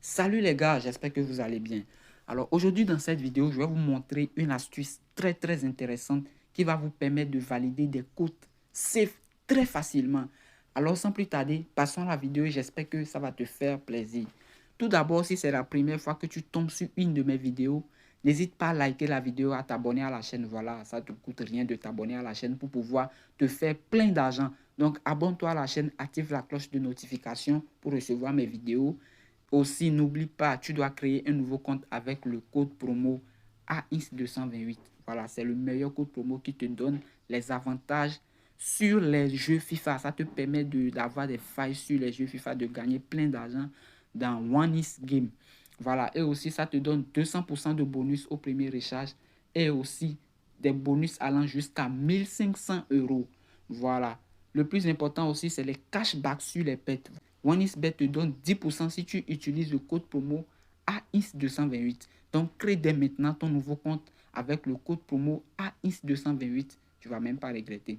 Salut les gars, j'espère que vous allez bien. Alors aujourd'hui dans cette vidéo, je vais vous montrer une astuce très intéressante qui va vous permettre de valider des codes safe très facilement. Alors sans plus tarder, passons à la vidéo et j'espère que ça va te faire plaisir. Tout d'abord, si c'est la première fois que tu tombes sur une de mes vidéos, n'hésite pas à liker la vidéo, à t'abonner à la chaîne. Voilà, ça ne te coûte rien de t'abonner à la chaîne pour pouvoir te faire plein d'argent. Donc abonne-toi à la chaîne, active la cloche de notification pour recevoir mes vidéos. Aussi, n'oublie pas, tu dois créer un nouveau compte avec le code promo AINS228. Voilà, c'est le meilleur code promo qui te donne les avantages sur les jeux FIFA. Ça te permet d'avoir des failles sur les jeux FIFA, de gagner plein d'argent dans OneIS Game. Voilà, et aussi ça te donne 200% de bonus au premier recharge et aussi des bonus allant jusqu'à 1500 euros. Voilà. Le plus important aussi, c'est les cashbacks sur les pets. OneISBet te donne 10% si tu utilises le code promo AINS228. Donc, crée dès maintenant ton nouveau compte avec le code promo AINS228. Tu ne vas même pas regretter.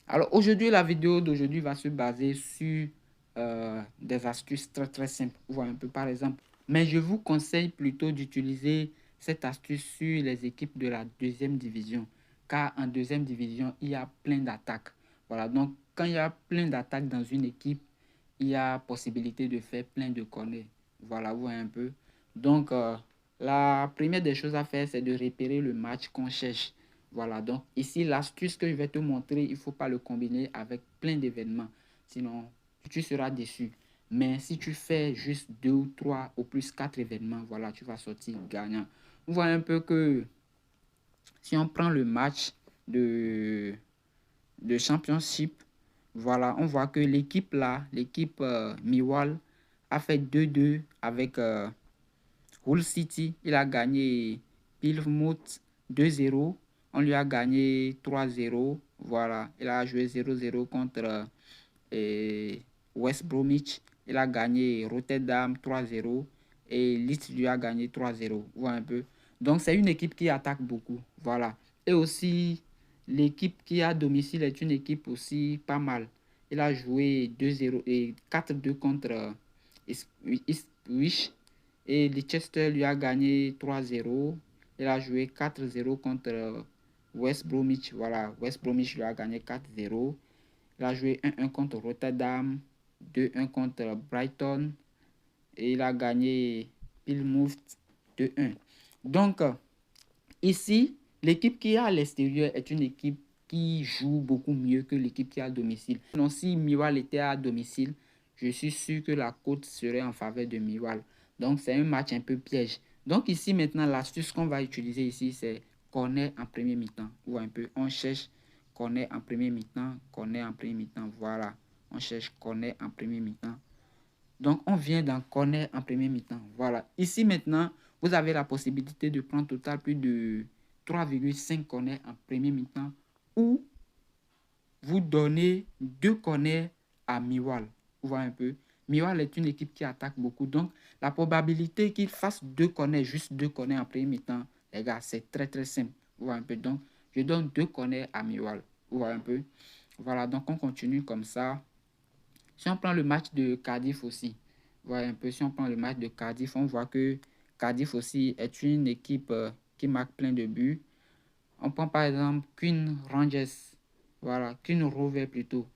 Alors, aujourd'hui, la vidéo d'aujourd'hui va se baser sur des astuces très simples. Voilà un peu par exemple. Mais je vous conseille plutôt d'utiliser cette astuce sur les équipes de la deuxième division. Car en deuxième division, il y a plein d'attaques. Voilà, donc quand il y a plein d'attaques dans une équipe, il y a possibilité de faire plein de corners. Voilà, vous voyez un peu. Donc, la première des choses à faire, c'est de repérer le match qu'on cherche. Voilà, donc ici, l'astuce que je vais te montrer, il ne faut pas le combiner avec plein d'événements. Sinon, tu seras déçu. Mais si tu fais juste 2 ou 3 ou plus 4 événements, voilà, tu vas sortir gagnant. Vous voyez un peu que si on prend le match de Championship, voilà, on voit que l'équipe là, l'équipe Miwal a fait 2-2 avec Hull City. Il a gagné Plymouth 2-0. On lui a gagné 3-0. Voilà, il a joué 0-0 contre West Bromwich. Il a gagné Rotterdam 3-0 et Leeds lui a gagné 3-0. Voilà un peu. Donc c'est une équipe qui attaque beaucoup. Voilà. Et aussi l'équipe qui a domicile est une équipe aussi pas mal. Il a joué 2-0 et 4-2 contre Ipswich et Leicester lui a gagné 3-0. Il a joué 4-0 contre West Bromwich. Voilà, West Bromwich lui a gagné 4-0. Il a joué 1-1 contre Rotterdam, 2-1 contre Brighton et il a gagné Plymouth 2-1. Donc, ici, l'équipe qui est à l'extérieur est une équipe qui joue beaucoup mieux que l'équipe qui est à domicile. Donc, si Miwal était à domicile, je suis sûr que la cote serait en faveur de Miwal. Donc, c'est un match un peu piège. Donc, ici, maintenant, l'astuce qu'on va utiliser ici, c'est corner en premier mi-temps. Ou un peu, on cherche corner en premier mi-temps, corner en premier mi-temps. Voilà, on cherche corner en premier mi-temps. Donc, on vient dans corner en premier mi-temps. Voilà. Ici, maintenant, vous avez la possibilité de prendre total plus de 3,5 corners en premier mi-temps ou vous donnez 2 corners à Miwal. Vous voyez un peu. Miwal est une équipe qui attaque beaucoup. Donc, la probabilité qu'il fasse 2 corners, juste 2 corners en premier mi-temps, les gars, c'est très simple. Vous voyez un peu. Donc, je donne 2 corners à Miwal. Vous voyez un peu. Voilà, donc on continue comme ça. Si on prend le match de Cardiff aussi, voilà un peu, si on prend le match de Cardiff, on voit que Cardiff aussi est une équipe qui marque plein de buts. On prend par exemple Queen Rangers, voilà, Queen Rover plutôt.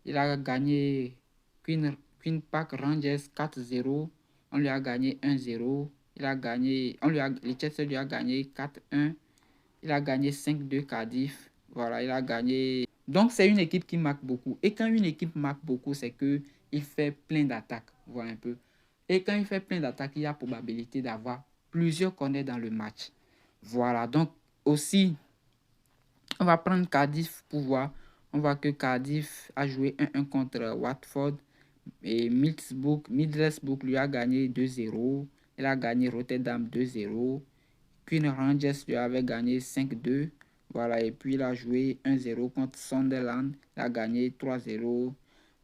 Il a gagné Queen Park Rangers 4-0. On lui a gagné 1-0. Il a gagné, Leicester lui a gagné 4-1. Il a gagné 5-2 Cardiff. Voilà, il a gagné. Donc, c'est une équipe qui marque beaucoup. Et quand une équipe marque beaucoup, c'est qu'il fait plein d'attaques. Voilà un peu. Et quand il fait plein d'attaques, il y a probabilité d'avoir plusieurs corners dans le match. Voilà. Donc, aussi, on va prendre Cardiff pour voir. On voit que Cardiff a joué 1-1 contre Watford. Et Middlesbrough lui a gagné 2-0. Il a gagné Rotterdam 2-0. Queen Rangers lui avait gagné 5-2. Voilà, et puis il a joué 1-0 contre Sunderland. Il a gagné 3-0.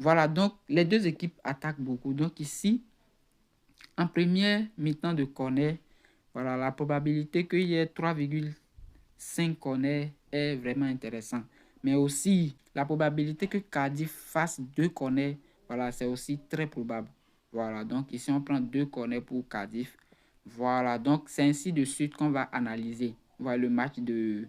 Voilà, donc les deux équipes attaquent beaucoup. Donc ici, en première mi-temps de corner, voilà, la probabilité qu'il y ait 3,5 corners est vraiment intéressant. Mais aussi, la probabilité que Cardiff fasse 2 corners, voilà, c'est aussi très probable. Voilà, donc ici, on prend 2 corners pour Cardiff. Voilà, donc c'est ainsi de suite qu'on va analyser. Voilà le match de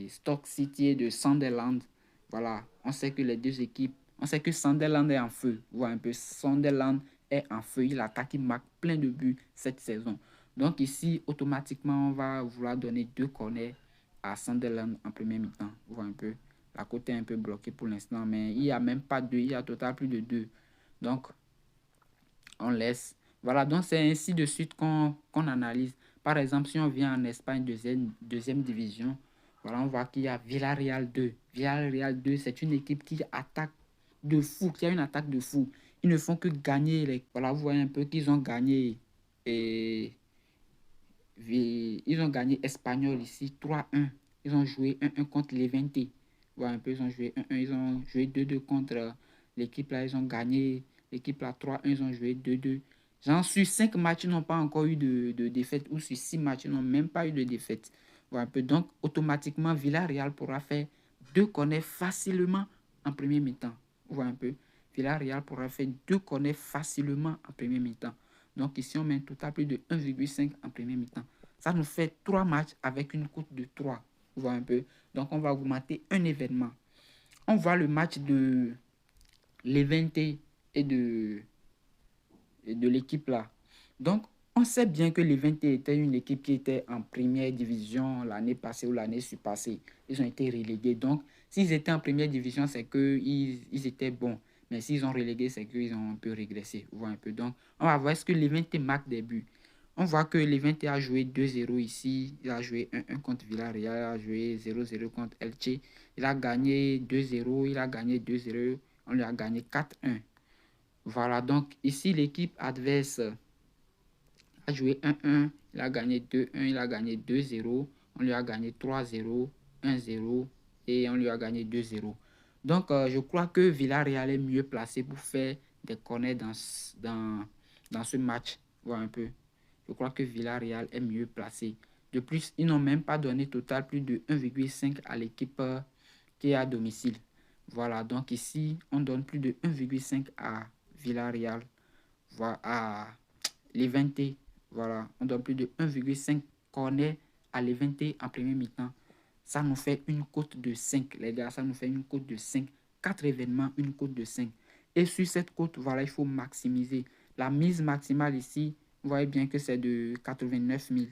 Stoke City et de Sunderland. Voilà, on sait que les deux équipes, on sait que Sunderland est en feu. Voilà un peu, Sunderland est en feu. Il attaque, il marque plein de buts cette saison. Donc ici, automatiquement, on va vouloir donner 2 corners à Sunderland en premier mi-temps. Voilà un peu, la côte est un peu bloquée pour l'instant, mais il n'y a même pas 2, il y a au total plus de 2. Donc, on laisse. Voilà, donc c'est ainsi de suite qu'on analyse. Par exemple, si on vient en Espagne, deuxième division, voilà, on voit qu'il y a Villarreal 2. Villarreal 2, c'est une équipe qui attaque de fou, qui a une attaque de fou. Ils ne font que gagner. Voilà, vous voyez un peu qu'ils ont gagné. Et ils ont gagné Espanyol ici 3-1. Ils ont joué 1-1 contre Levante. Voilà un peu, ils ont joué 1-1. Ils ont joué 2-2 contre l'équipe là. Ils ont gagné l'équipe là 3-1. Ils ont joué 2-2. Genre sur 5 matchs, ils n'ont pas encore eu de défaite. Ou sur 6 matchs, ils n'ont même pas eu de défaite. Voilà un peu. Donc, automatiquement, Villarreal pourra faire 2 corners facilement en premier mi-temps. Voilà un peu. Villarreal pourra faire 2 corners facilement en premier mi-temps. Donc ici, on met un total plus de 1,5 en premier mi-temps. Ça nous fait 3 matchs avec une cote de 3. Vous voyez un peu. Donc on va augmenter un événement. On voit le match de Levante et de l'équipe là. Donc on sait bien que Levante était une équipe qui était en première division l'année passée ou l'année surpassée. Ils ont été relégués. Donc s'ils étaient en première division, c'est qu'ils étaient bons. Mais s'ils ont relégué, c'est qu'ils ont un peu régressé. Vous voyez un peu. Donc on va voir est-ce que Levante marque des buts. On voit que Levante a joué 2-0 ici. Il a joué 1-1 contre Villarreal. Il a joué 0-0 contre Elche. Il a gagné 2-0. Il a gagné 2-0. On lui a gagné 4-1. Voilà, donc ici, l'équipe adverse a joué 1-1. Il a gagné 2-1. Il a gagné 2-0. On lui a gagné 3-0, 1-0 et on lui a gagné 2-0. Donc, je crois que Villarreal est mieux placé pour faire des corners dans ce match. Voilà un peu. Je crois que Villarreal est mieux placé. De plus, ils n'ont même pas donné total plus de 1,5 à l'équipe qui est à domicile. Voilà, donc ici, on donne plus de 1,5 à Villarreal. Voilà, à Levante. Voilà, on donne plus de 1,5 corner à Levante en premier mi-temps. Ça nous fait une cote de 5, les gars. Ça nous fait une cote de 5. 4 événements, une cote de 5. Et sur cette cote, voilà, il faut maximiser. La mise maximale ici, vous voyez bien que c'est de 89 000.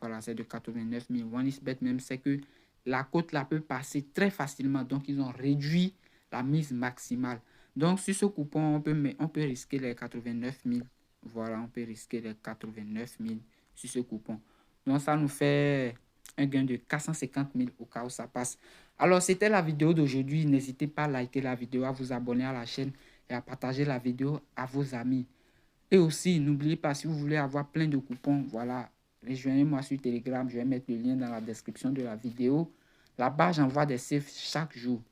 Voilà, c'est de 89 000. OneXBet même, c'est que la cote là peut passer très facilement. Donc, ils ont réduit la mise maximale. Donc, sur ce coupon, on peut risquer les 89 000. Voilà, on peut risquer les 89 000 sur ce coupon. Donc, ça nous fait un gain de 450 000 au cas où ça passe. Alors, c'était la vidéo d'aujourd'hui. N'hésitez pas à liker la vidéo, à vous abonner à la chaîne et à partager la vidéo à vos amis. Et aussi, n'oubliez pas, si vous voulez avoir plein de coupons, voilà, rejoignez-moi sur Telegram. Je vais mettre le lien dans la description de la vidéo. Là-bas, j'envoie des saves chaque jour.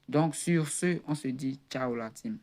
Donc, sur ce, on se dit ciao la team.